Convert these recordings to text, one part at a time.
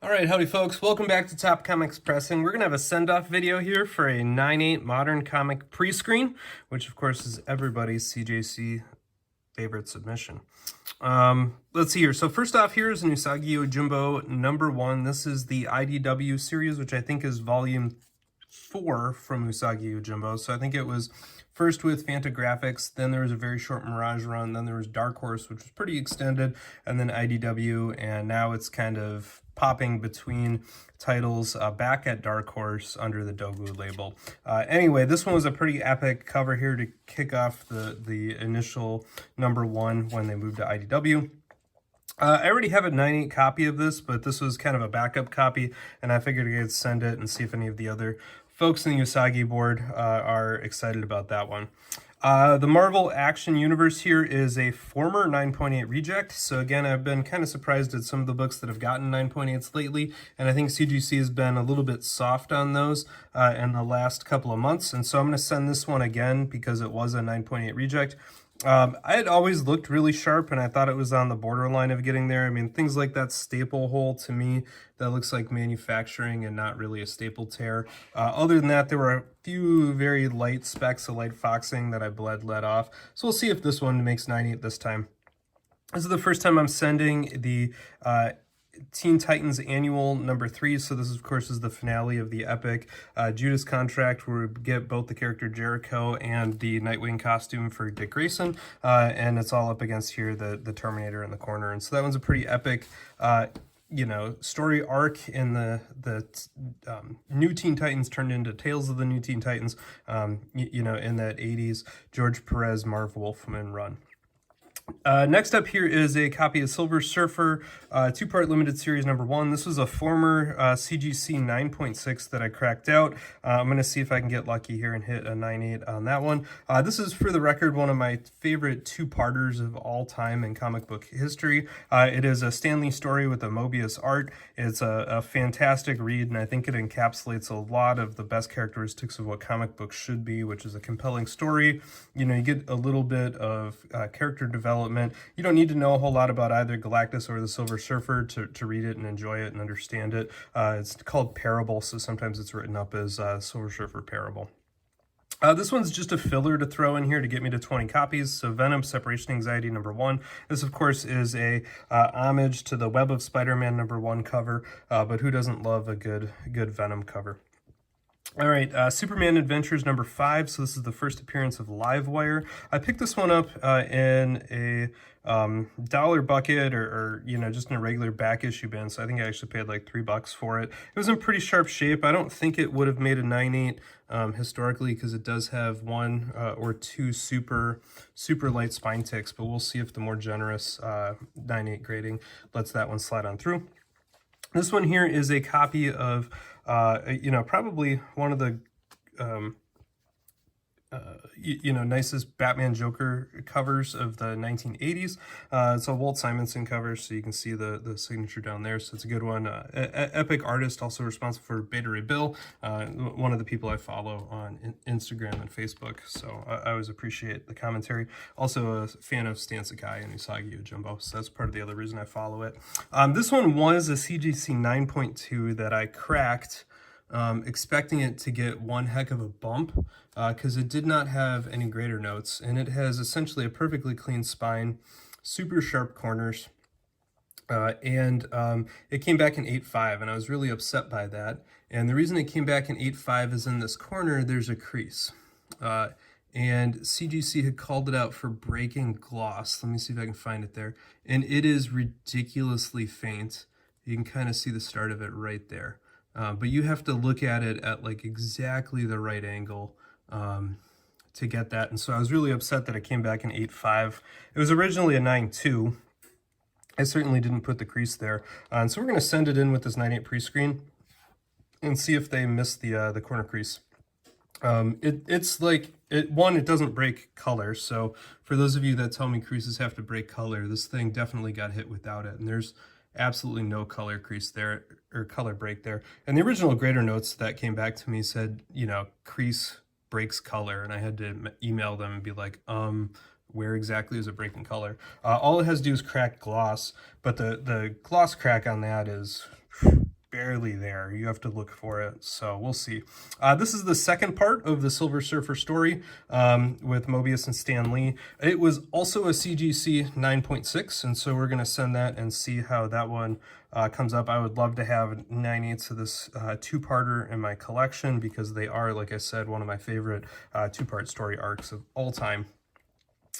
Alright, howdy folks, welcome back to Top Comics Pressing. We're going to have a send-off video here for a 9/8 Modern Comic pre-screen, which of course is everybody's CGC favorite submission. Let's see here. So first off, here is an Usagi Yojimbo #1. This is the IDW series, which I think is volume 4 from Usagi Yojimbo. So I think it was first with Fantagraphics, then there was a very short Mirage run, then there was Dark Horse, which was pretty extended, and then IDW, and now it's kind of popping between titles back at Dark Horse under the Dogu label. Anyway, this one was a pretty epic cover here to kick off the initial #1 when they moved to IDW. I already have a 9/8 copy of this, but this was kind of a backup copy, and I figured I could send it and see if any of the other folks in the Usagi board are excited about that one. The Marvel Action Universe here is a former 9.8 reject. So again, I've been kind of surprised at some of the books that have gotten 9.8s lately, and I think CGC has been a little bit soft on those in the last couple of months. And so I'm going to send this one again because it was a 9.8 reject. I had always looked really sharp, and I thought it was on the borderline of getting there. I mean, things like that staple hole, to me, that looks like manufacturing and not really a staple tear. Other than that, there were a few very light specks of light foxing that I let off. So we'll see if this one makes 9/8 this time. This is the first time I'm sending the Teen Titans Annual #3, so this of course is the finale of the epic Judas Contract, where we get both the character Jericho and the Nightwing costume for Dick Grayson, and it's all up against here the Terminator in the corner. And so that one's a pretty epic story arc in the New Teen Titans turned into Tales of the New Teen Titans, in that 80s George Perez Marv Wolfman run. Next up here is a copy of Silver Surfer, two-part limited series #1. This was a former CGC 9.6 that I cracked out. I'm going to see if I can get lucky here and hit a 9/8 on that one. This is, for the record, one of my favorite two-parters of all time in comic book history. It is a Stan Lee story with a Mobius art. It's a fantastic read, and I think it encapsulates a lot of the best characteristics of what comic books should be, which is a compelling story. You get a little bit of character development. You don't need to know a whole lot about either Galactus or the Silver Surfer to read it and enjoy it and understand it. It's called Parable, so sometimes it's written up as Silver Surfer Parable. This one's just a filler to throw in here to get me to 20 copies. So Venom Separation Anxiety #1. This, of course, is a homage to the Web of Spider-Man #1 cover, but who doesn't love a good Venom cover? All right, Superman Adventures #5. So this is the first appearance of Livewire. I picked this one up in a dollar bucket or just in a regular back issue bin. So I think I actually paid like $3 for it. It was in pretty sharp shape. I don't think it would have made a 9/8 historically, because it does have one or two super light spine ticks, but we'll see if the more generous 9/8 grading lets that one slide on through. This one here is a copy of, probably one of the, nicest Batman Joker covers of the 1980s. It's a Walt Simonson cover, so you can see the signature down there, so it's a good one. Epic artist, also responsible for Beta Ray Bill, one of the people I follow on Instagram and Facebook, so I always appreciate the commentary. Also a fan of Stan Sakai and Usagi Yojimbo, so that's part of the other reason I follow it. This one was a CGC 9.2 that I cracked, expecting it to get one heck of a bump, because it did not have any grader notes, and it has essentially a perfectly clean spine, super sharp corners, and it came back in 8.5, and I was really upset by that. And the reason it came back in 8.5 is in this corner there's a crease, and CGC had called it out for breaking gloss. Let me see if I can find it there, and it is ridiculously faint. You can kind of see the start of it right there. But you have to look at it at like exactly the right angle to get that. And so I was really upset that it came back in 8.5. It was originally a 9.2. I certainly didn't put the crease there. And so we're going to send it in with this 9/8 pre-screen and see if they miss the corner crease. It's like, it doesn't break color. So for those of you that tell me creases have to break color, this thing definitely got hit without it. And there's absolutely no color crease there or color break there. And the original grader notes that came back to me said, crease breaks color, and I had to email them and be like, where exactly is it breaking color? All it has to do is crack gloss, but the gloss crack on that is barely there. You have to look for it, so we'll see. This is the second part of the Silver Surfer story with Mobius and Stan Lee. It was also a CGC 9.6, and so we're going to send that and see how that one comes up. I would love to have 9/8 of this two-parter in my collection because they are, like I said, one of my favorite two-part story arcs of all time.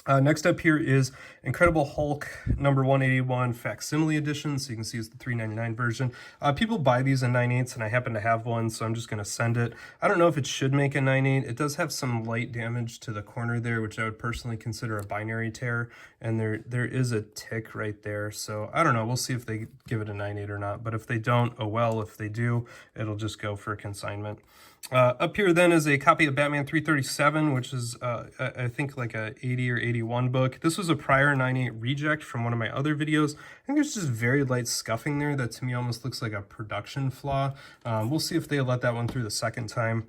Next up here is Incredible Hulk number 181 facsimile edition. So you can see it's the $3.99 version. People buy these in 9/8, and I happen to have one, so I'm just going to send it. I don't know if it should make a 9/8. It does have some light damage to the corner there, which I would personally consider a binary tear, and there is a tick right there. So I don't know. We'll see if they give it a 9/8 or not. But if they don't, oh well. If they do, it'll just go for consignment. Up here then is a copy of Batman 337, which is I think like a 80 or 81 book. This was a prior 9/8 reject from one of my other videos. I think there's just very light scuffing there that to me almost looks like a production flaw. We'll see if they let that one through the second time.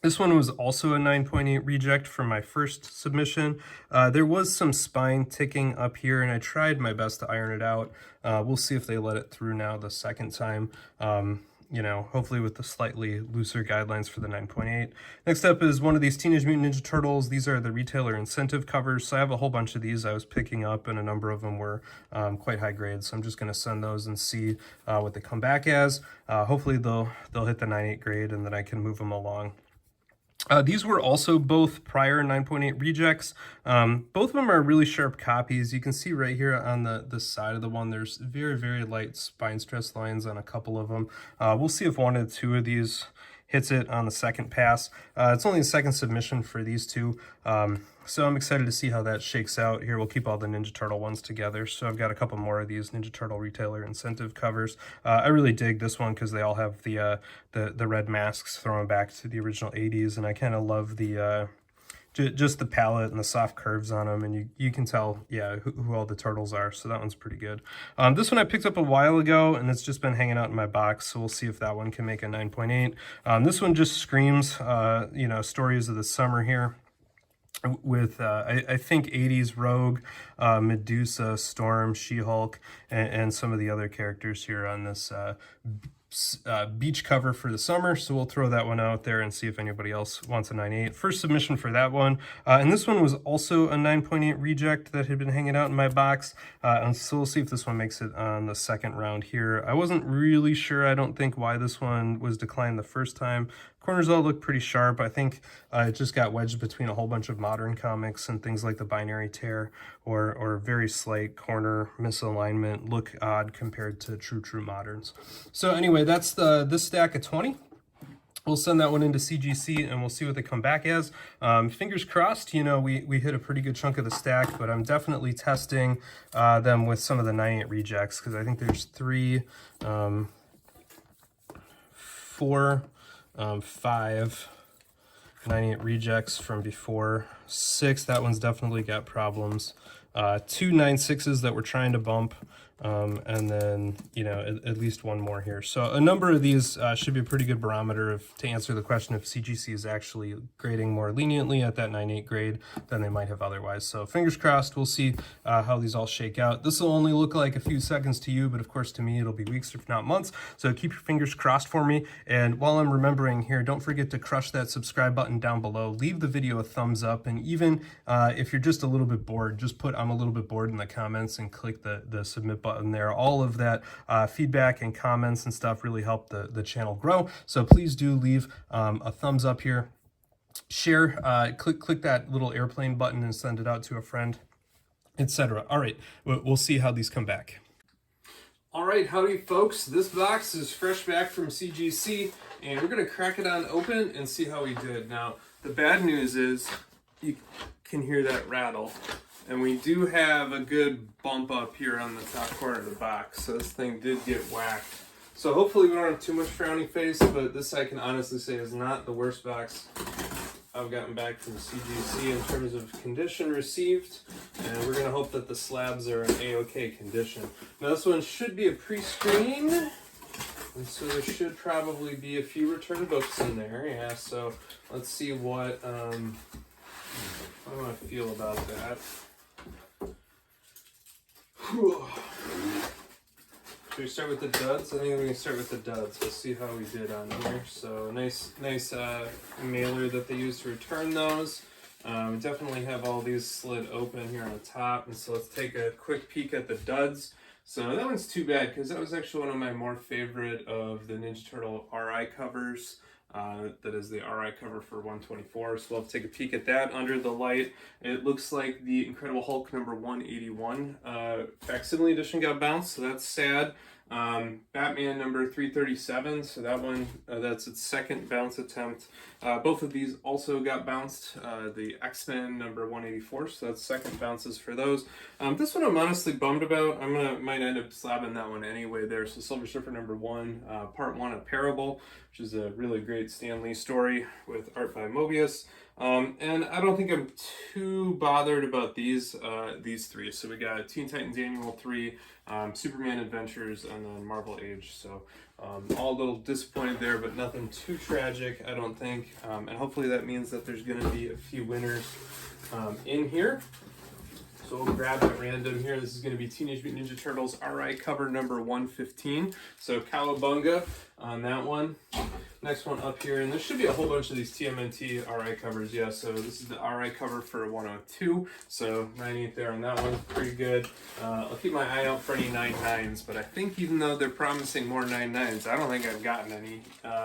This one was also a 9.8 reject from my first submission. There was some spine ticking up here, and I tried my best to iron it out. We'll see if they let it through now the second time. You know, hopefully with the slightly looser guidelines for the 9.8. Next up is one of these Teenage Mutant Ninja Turtles. These are the retailer incentive covers. So I have a whole bunch of these I was picking up, and a number of them were quite high grade. So I'm just going to send those and see what they come back as. Hopefully they'll hit the 9.8 grade, and then I can move them along. These were also both prior 9.8 rejects. Both of them are really sharp copies. You can see right here on the side of the one, there's very, very light spine stress lines on a couple of them. We'll see if one or two of these hits it on the second pass. It's only the second submission for these two. So I'm excited to see how that shakes out. Here, we'll keep all the Ninja Turtle ones together. So I've got a couple more of these Ninja Turtle retailer incentive covers. I really dig this one because they all have the red masks throwing back to the original 80s. And I kind of love the just the palette and the soft curves on them, and you can tell, yeah, who all the turtles are, so that one's pretty good. This one I picked up a while ago, and it's just been hanging out in my box, so we'll see if that one can make a 9.8. This one just screams, you know, stories of the summer here, with I think 80s Rogue, Medusa, Storm, She-Hulk, and some of the other characters here on this beach cover for the summer. So we'll throw that one out there and see if anybody else wants a 9.8. First submission for that one. And this one was also a 9.8 reject that had been hanging out in my box. And so we'll see if this one makes it on the second round here. I wasn't really sure, I don't think, why this one was declined the first time. Corners all look pretty sharp. I think it just got wedged between a whole bunch of modern comics, and things like the binary tear or very slight corner misalignment look odd compared to true moderns. So anyway, that's this stack of 20. We'll send that one into CGC and we'll see what they come back as. Fingers crossed, you know, we hit a pretty good chunk of the stack, but I'm definitely testing them with some of the 9.8 rejects, because I think there's 3, 4, 5 9.8 rejects from before, 6, that one's definitely got problems, 2 9.6s that we're trying to bump, and then, you know, at least one more here. So a number of these should be a pretty good barometer to answer the question if CGC is actually grading more leniently at that 9.8 grade than they might have otherwise. So fingers crossed, we'll see how these all shake out. This will only look like a few seconds to you, but of course to me it'll be weeks if not months. So keep your fingers crossed for me. And while I'm remembering here, don't forget to crush that subscribe button down below. Leave the video a thumbs up, and even if you're just a little bit bored, just put "I'm a little bit bored" in the comments and click the submit button there. All of that feedback and comments and stuff really help the channel grow. So please do leave a thumbs up here. Share, click that little airplane button and send it out to a friend, etc. All right, we'll see how these come back. All right, howdy folks. This box is fresh back from CGC, and we're gonna crack it on open and see how we did. Now, the bad news is you can hear that rattle. And we do have a good bump up here on the top corner of the box, so this thing did get whacked. So hopefully we don't have too much frowny face, but this I can honestly say is not the worst box I've gotten back from CGC in terms of condition received. And we're gonna hope that the slabs are in A-OK condition. Now this one should be a pre-screen, and so there should probably be a few return books in there. Yeah, so let's see what I want to feel about that. Should we start with the duds? I think we're gonna start with the duds. Let's see how we did on here. So nice mailer that they use to return those. Definitely have all these slid open here on the top. And so let's take a quick peek at the duds. So that one's too bad because that was actually one of my more favorite of the Ninja Turtle RI covers. That is the RI cover for 124. So we'll have to take a peek at that under the light. It looks like the Incredible Hulk number 181 facsimile edition got bounced, so that's sad. Batman number 337, so that one, that's its second bounce attempt. Both of these also got bounced. The X-Men number 184, so that's second bounces for those. This one I'm honestly bummed about. Might end up slabbing that one anyway there. So Silver Surfer number 1, part 1 of Parable, which is a really great Stan Lee story with art by Mobius. And I don't think I'm too bothered about these three. So we got Teen Titans Annual 3, Superman Adventures, and then Marvel Age. So all a little disappointed there, but nothing too tragic, I don't think. And hopefully that means that there's going to be a few winners in here. So we'll grab at random here. This is going to be Teenage Mutant Ninja Turtles RI cover number 115. So Cowabunga on that one. Next one up here, and there should be a whole bunch of these TMNT RI covers. Yeah, so this is the RI cover for 102. So 98 there on that one, pretty good. I'll keep my eye out for any 99s, but I think even though they're promising more 99s, I don't think I've gotten any.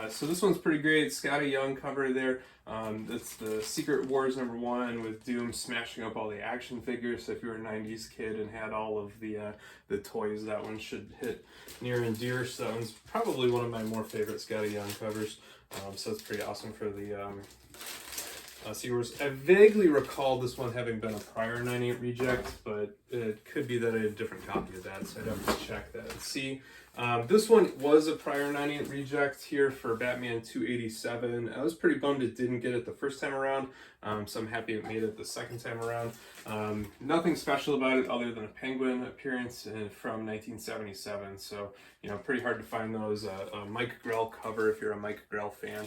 So this one's pretty great. Scotty Young cover there. That's the Secret Wars number 1 with Doom smashing up all the action figures. So if you were a 90s kid and had all of the toys, that one should hit near and dear. So that one's probably one of my more favorite Scotty Young covers. So it's pretty awesome for the Secret Wars. I vaguely recall this one having been a prior 98 reject, but it could be that I had a different copy of that, so I'd have to check that and see. This one was a prior 98 reject here for Batman 287. I was pretty bummed it didn't get it the first time around, so I'm happy it made it the second time around. Nothing special about it other than a Penguin appearance from 1977, so pretty hard to find those. A Mike Grell cover if you're a Mike Grell fan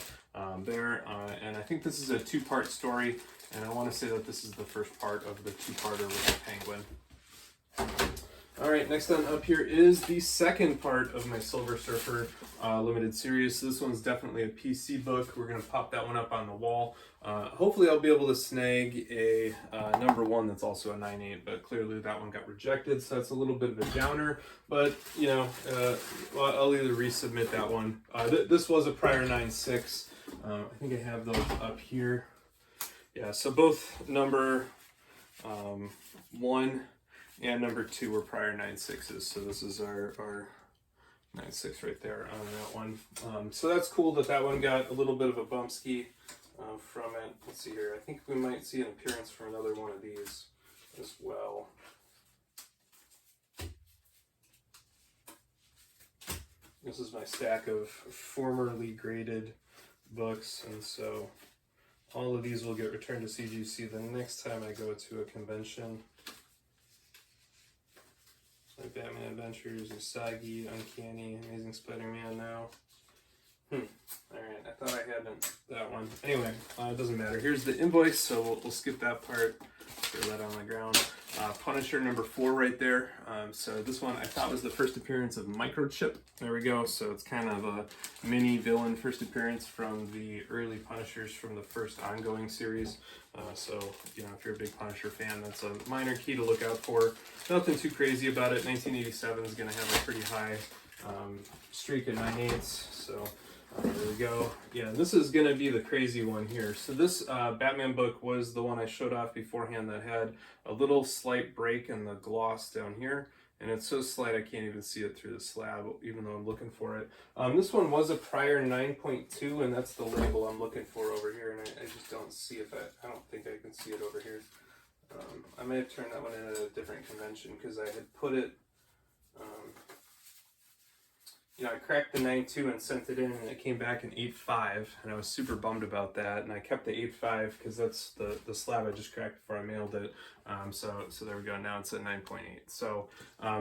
there, and I think this is a two-part story, and I want to say that this is the first part of the two-parter with the Penguin. All right, next on up here is the second part of my Silver Surfer limited series. So this one's definitely a PC book. We're going to pop that one up on the wall. Hopefully I'll be able to snag a number 1 that's also a 9.8, but clearly that one got rejected, so that's a little bit of a downer. But, I'll either resubmit that one. This was a prior 9.6. I think I have those up here. Yeah, so both number 1 and number 2 were prior 9.6s, so this is our 9.6 right there on that one. So that's cool that one got a little bit of a bump ski from it. Let's see here. I think we might see an appearance from another one of these as well. This is my stack of formerly graded books, and so all of these will get returned to CGC the next time I go to a convention. Like Batman Adventures, Usagi, Uncanny, Amazing Spider-Man now. Alright, I thought I had that one. Anyway, it doesn't matter. Here's the invoice, so we'll skip that part. Throw that on the ground. Punisher number 4 right there. So this one I thought was the first appearance of Microchip. There we go. So it's kind of a mini villain first appearance from the early Punishers from the first ongoing series. So if you're a big Punisher fan, that's a minor key to look out for. Nothing too crazy about it. 1987 is going to have a pretty high streak of 9.8s. So there we go. Yeah, this is going to be the crazy one here. So this Batman book was the one I showed off beforehand that had a little slight break in the gloss down here. And it's so slight I can't even see it through the slab, even though I'm looking for it. This one was a prior 9.2, and that's the label I'm looking for over here. And I just don't see it. I don't think I can see it over here. I may have turned that one in at a different convention because I had put it... I cracked the 9.2 and sent it in, and it came back in 8.5, and I was super bummed about that. And I kept the 8.5 because that's the slab I just cracked before I mailed it. So there we go. Now it's at 9.8. So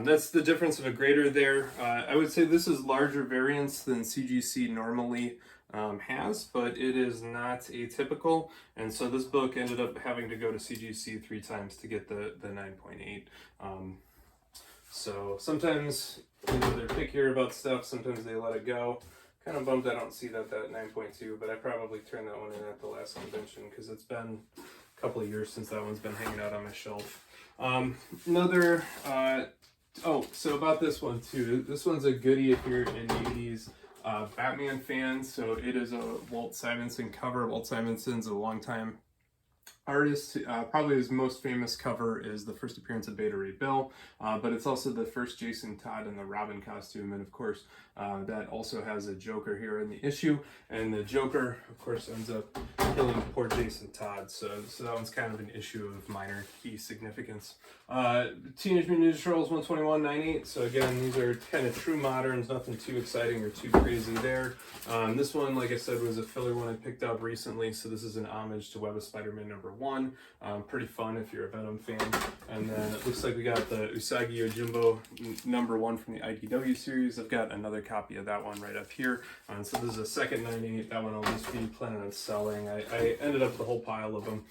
that's the difference of a grader there. I would say this is larger variance than CGC normally has, but it is not atypical. And so this book ended up having to go to CGC 3 times to get the 9.8. So sometimes they're pickier about stuff, sometimes they let it go. Kind of bummed I don't see that 9.2, but I probably turned that one in at the last convention because it's been a couple of years since that one's been hanging out on my shelf. So about this one too. This one's a goodie if you're an 80s Batman fan. So it is a Walt Simonson cover. Walt Simonson's a longtime artist. Probably his most famous cover is the first appearance of Beta Ray Bill, but it's also the first Jason Todd in the Robin costume, and of course that also has a Joker here in the issue, and the Joker of course ends up killing poor Jason Todd, so that one's kind of an issue of minor key significance. Teenage Mutant Ninja Turtles 121 98, so again these are kind of true moderns, nothing too exciting or too crazy there. This one, like I said, was a filler one I picked up recently, so this is an homage to Web of Spider-Man #1. Pretty fun if you're a Venom fan. And then it looks like we got the Usagi Yojimbo #1 from the IDW series. I've got another copy of that one right up here. So this is a second 98. That one I'll just be planning on selling. I ended up with a whole pile of them.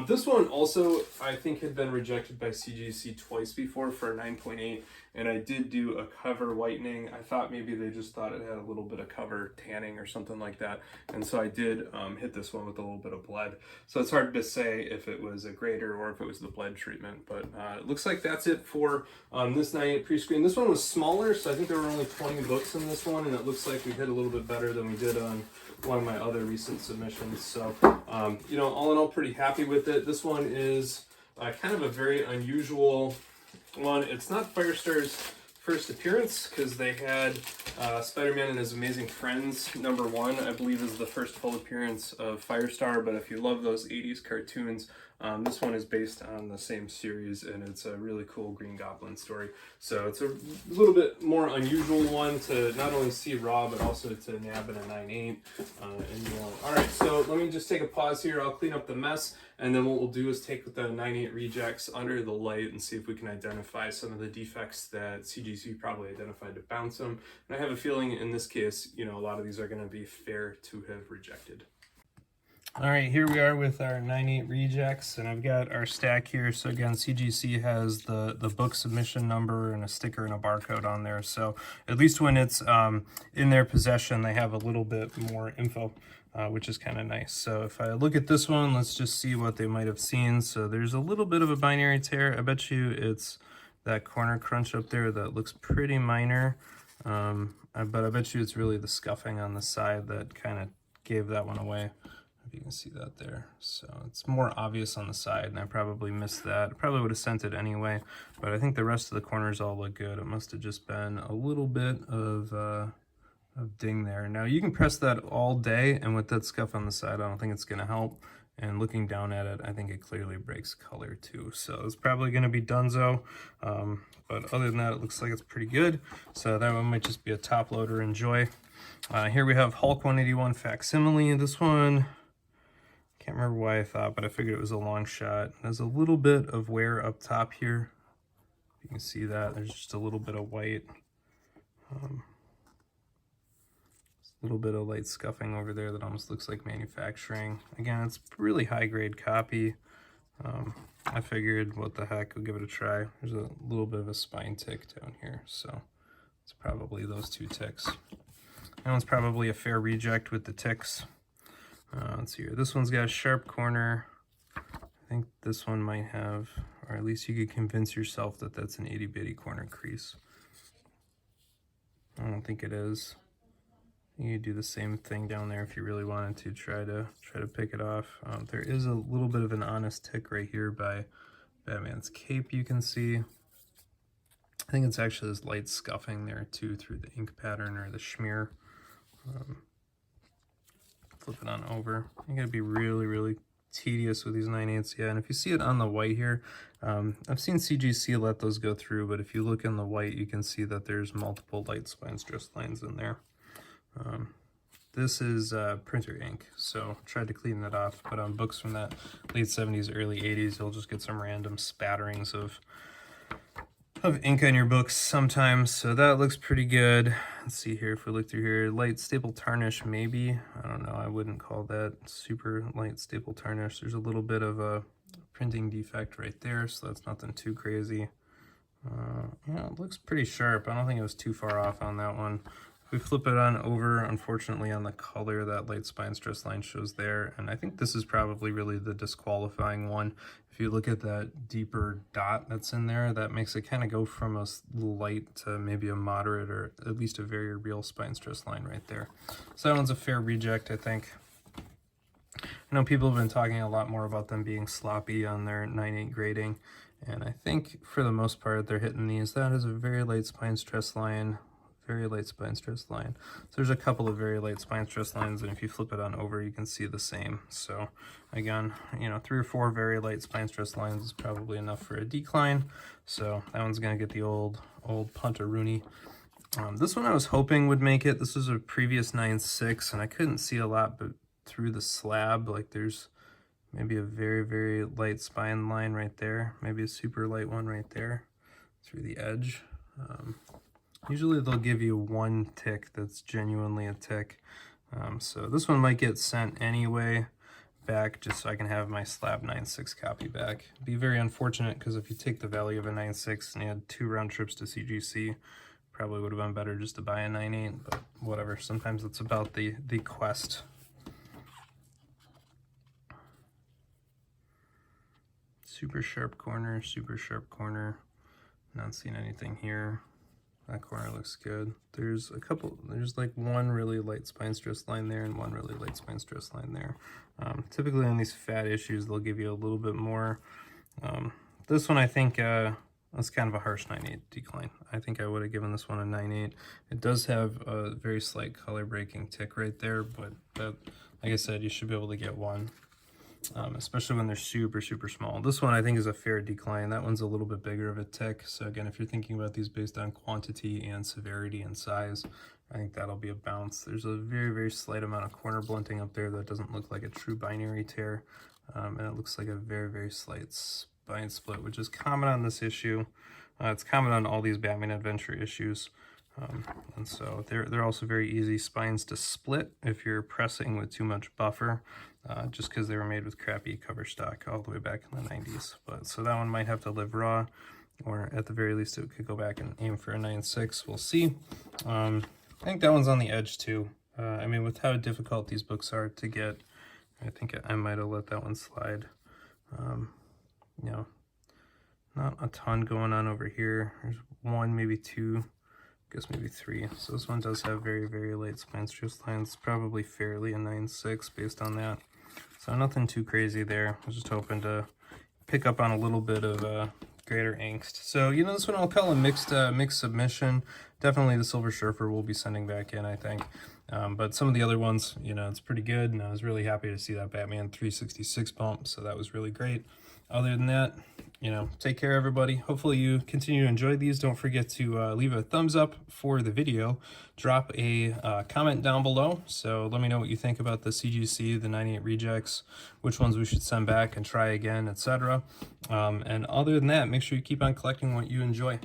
This one also, I think, had been rejected by CGC twice before for a 9.8. And I did do a cover whitening. I thought maybe they just thought it had a little bit of cover tanning or something like that. And so I did hit this one with a little bit of bled. So it's hard to say if it was a grader or if it was the bled treatment. But it looks like that's it for this 98 pre-screen. This one was smaller, so I think there were only 20 books in this one. And it looks like we hit a little bit better than we did on one of my other recent submissions. So, you know, all in all, pretty happy with it. This one is kind of a very unusual one. It's not Firestar's first appearance because they had Spider-Man and His Amazing Friends #1, I believe, is the first full appearance of Firestar. But if you love those 80s cartoons, this one is based on the same series, and it's a really cool Green Goblin story. So it's a little bit more unusual one to not only see raw, but also to nab in a 9.8. All right, so let me just take a pause here. I'll clean up the mess, and then what we'll do is take the 9.8 rejects under the light and see if we can identify some of the defects that CGC probably identified to bounce them. And I have a feeling in this case, you know, a lot of these are going to be fair to have rejected. All right, here we are with our 9.8 rejects, and I've got our stack here. So again, CGC has the book submission number and a sticker and a barcode on there. So at least when it's in their possession, they have a little bit more info, which is kind of nice. So if I look at this one, let's just see what they might have seen. So there's a little bit of a binary tear. I bet you it's that corner crunch up there that looks pretty minor. But I bet you it's really the scuffing on the side that kind of gave that one away. If you can see that there. So it's more obvious on the side, and I probably missed that. I probably would have sent it anyway, but I think the rest of the corners all look good. It must have just been a little bit of ding there. Now you can press that all day, and with that scuff on the side, I don't think it's going to help. And looking down at it, I think it clearly breaks color too. So it's probably going to be donezo. But other than that, it looks like it's pretty good. So that one might just be a top loader. Enjoy. Here we have Hulk 181 facsimile. This one, can't remember why I thought, but I figured it was a long shot. There's a little bit of wear up top here. You can see that. There's just a little bit of white. A little bit of light scuffing over there that almost looks like manufacturing. Again, it's a really high-grade copy. I figured, what the heck, I'll give it a try. There's a little bit of a spine tick down here, so it's probably those two ticks. That one's probably a fair reject with the ticks. Let's see here. This one's got a sharp corner. I think this one might have, or at least you could convince yourself that that's an itty-bitty corner crease. I don't think it is. You could do the same thing down there if you really wanted to try to pick it off. There is a little bit of an honest tick right here by Batman's cape, you can see. I think it's actually this light scuffing there too through the ink pattern or the schmear. Flip it on over. You gotta be really, really tedious with these 9/8. Yeah, and if you see it on the white here, I've seen CGC let those go through, but if you look in the white, you can see that there's multiple light spine stress lines in there. This is printer ink, so tried to clean that off, but on books from that late 70s, early 80s, you'll just get some random spatterings of ink on your books sometimes, so that looks pretty good. Let's see here, if we look through here, light staple tarnish maybe. I don't know, I wouldn't call that super light staple tarnish. There's a little bit of a printing defect right there, so that's nothing too crazy. Yeah, it looks pretty sharp. I don't think it was too far off on that one. If we flip it on over, unfortunately on the color, that light spine stress line shows there. And I think this is probably really the disqualifying one. If you look at that deeper dot that's in there, that makes it kind of go from a light to maybe a moderate or at least a very real spine stress line right there. So that one's a fair reject, I think. I know people have been talking a lot more about them being sloppy on their 9.8 grading. And I think for the most part, they're hitting these. That is a very light spine stress line, very light spine stress line. So there's a couple of very light spine stress lines, and if you flip it on over, you can see the same. So again, you know, 3 or 4 very light spine stress lines is probably enough for a decline. So that one's gonna get the old punteroonie. This one I was hoping would make it. This was a previous 9.6, and I couldn't see a lot, but through the slab, like there's maybe a very, very light spine line right there. Maybe a super light one right there through the edge. Usually they'll give you one tick that's genuinely a tick. So this one might get sent anyway back just so I can have my slab 9.6 copy back. It'd be very unfortunate because if you take the value of a 9.6 and you had 2 round trips to CGC, probably would have been better just to buy a 9.8, but whatever. Sometimes it's about the quest. Super sharp corner, super sharp corner. Not seeing anything here. That corner looks good. There's a couple, there's like one really light spine stress line there and one really light spine stress line there. Typically on these fat issues, they'll give you a little bit more. This one I think that's kind of a harsh 9.8 decline. I think I would have given this one a 9.8. It does have a very slight color breaking tick right there, but that, like I said, you should be able to get one. Especially when they're super, super small. This one I think is a fair decline. That one's a little bit bigger of a tick. So again, if you're thinking about these based on quantity and severity and size, I think that'll be a bounce. There's a very, very slight amount of corner blunting up there that doesn't look like a true binary tear. And it looks like a very, very slight spine split, which is common on this issue. It's common on all these Batman Adventure issues. And so they're also very easy spines to split if you're pressing with too much buffer, just because they were made with crappy cover stock all the way back in the 90s. But so that one might have to live raw, or at the very least it could go back and aim for a 9.6. We'll see. I think that one's on the edge too. I mean, with how difficult these books are to get, I think I might have let that one slide. You know, not a ton going on over here. There's 1, maybe 2. I guess maybe 3. So this one does have very, very light spine stress lines. Probably fairly a 9.6 based on that. So nothing too crazy there. I was just hoping to pick up on a little bit of greater angst. So, you know, this one I'll call a mixed submission. Definitely the Silver Surfer will be sending back in, I think. But some of the other ones, you know, it's pretty good. And I was really happy to see that Batman 366 bump. So that was really great. Other than that, you know, take care, everybody. Hopefully you continue to enjoy these. Don't forget to leave a thumbs up for the video. Drop a comment down below. So let me know what you think about the CGC, the 9.8 rejects, which ones we should send back and try again, etc. And other than that, make sure you keep on collecting what you enjoy.